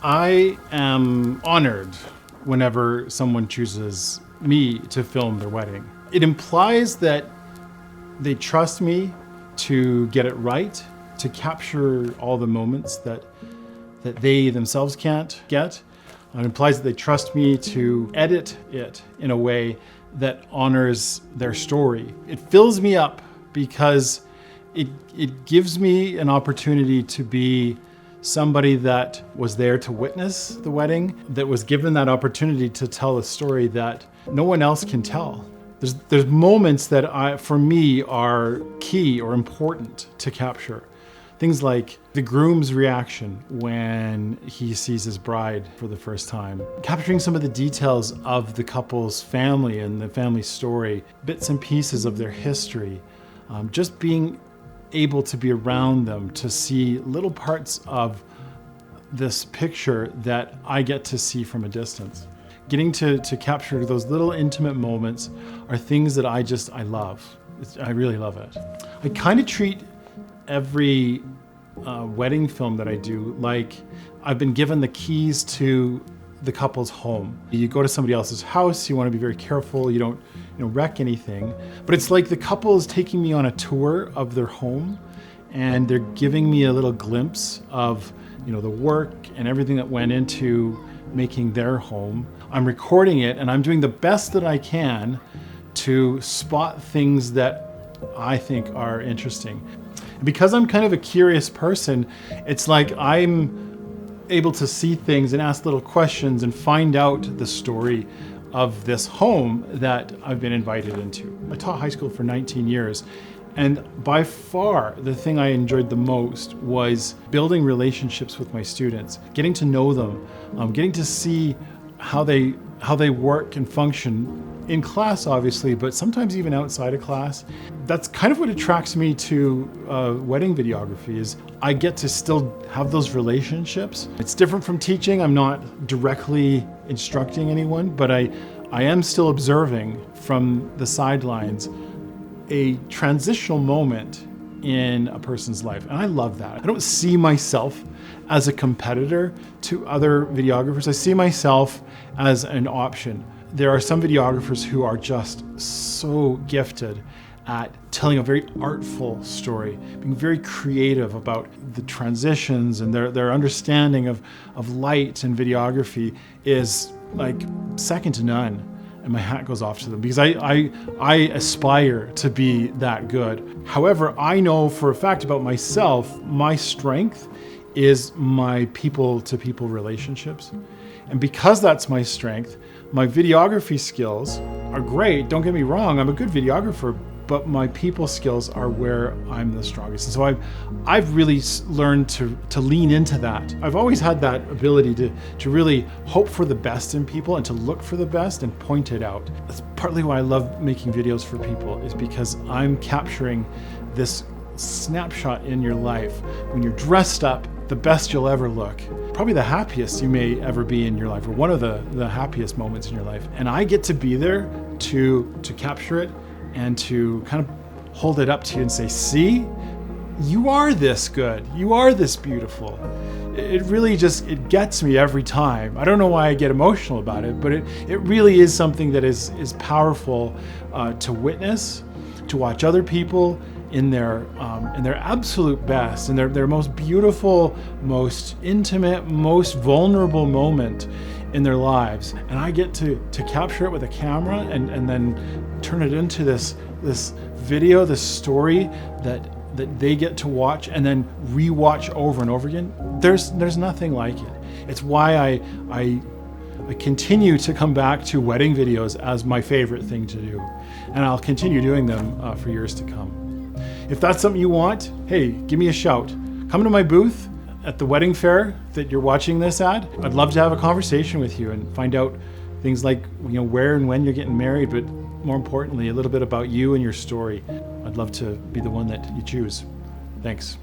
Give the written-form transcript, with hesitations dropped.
I am honored whenever someone chooses me to film their wedding. It implies that they trust me to get it right, to capture all the moments that they themselves can't get. It implies that they trust me to edit it in a way that honors their story. It fills me up because it gives me an opportunity to be somebody that was there to witness the wedding, that was given that opportunity to tell a story that no one else can tell. There's moments that for me are key or important to capture. Things like the groom's reaction when he sees his bride for the first time. Capturing some of the details of the couple's family and the family story, bits and pieces of their history. Just being able to be around them, to see little parts of this picture that I get to see from a distance. Getting to capture those little intimate moments are things that I love. I really love it. I kind of treat every wedding film that I do like I've been given the keys to the couple's home. You go to somebody else's house, you want to be very careful, you don't wreck anything, but it's like the couple is taking me on a tour of their home, and they're giving me a little glimpse of the work and everything that went into making their home. I'm recording it and I'm doing the best that I can to spot things that I think are interesting. Because I'm kind of a curious person, it's like I'm able to see things and ask little questions and find out the story of this home that I've been invited into. I taught high school for 19 years, and by far the thing I enjoyed the most was building relationships with my students, getting to know them, getting to see how they work and function in class, obviously, but sometimes even outside of class. That's kind of what attracts me to wedding videography, is I get to still have those relationships. It's different from teaching. I'm not directly instructing anyone, but I am still observing from the sidelines a transitional moment in a person's life. And I love that. I don't see myself as a competitor to other videographers. I see myself as an option. There are some videographers who are just so gifted at telling a very artful story, being very creative about the transitions, and their understanding of light and videography is like second to none. And my hat goes off to them, because I aspire to be that good. However, I know for a fact about myself, my strength is my people-to-people relationships. And because that's my strength, my videography skills are great. Don't get me wrong, I'm a good videographer, but my people skills are where I'm the strongest. And so I've really learned to lean into that. I've always had that ability to really hope for the best in people and to look for the best and point it out. That's partly why I love making videos for people, is because I'm capturing this snapshot in your life when you're dressed up the best you'll ever look, probably the happiest you may ever be in your life, or one of the happiest moments in your life. And I get to be there to capture it and to kind of hold it up to you and say, see, you are this good, you are this beautiful. It really it gets me every time. I don't know why I get emotional about it, but it really is something that is powerful to witness, to watch other people in their absolute best, in their most beautiful, most intimate, most vulnerable moment in their lives. And I get to capture it with a camera and then turn it into this video, this story that they get to watch and then rewatch over and over again. There's nothing like it. It's why I continue to come back to wedding videos as my favorite thing to do. And I'll continue doing them for years to come. If that's something you want, hey, give me a shout. Come to my booth at the wedding fair that you're watching this at. I'd love to have a conversation with you and find out things like where and when you're getting married, but more importantly, a little bit about you and your story. I'd love to be the one that you choose. Thanks.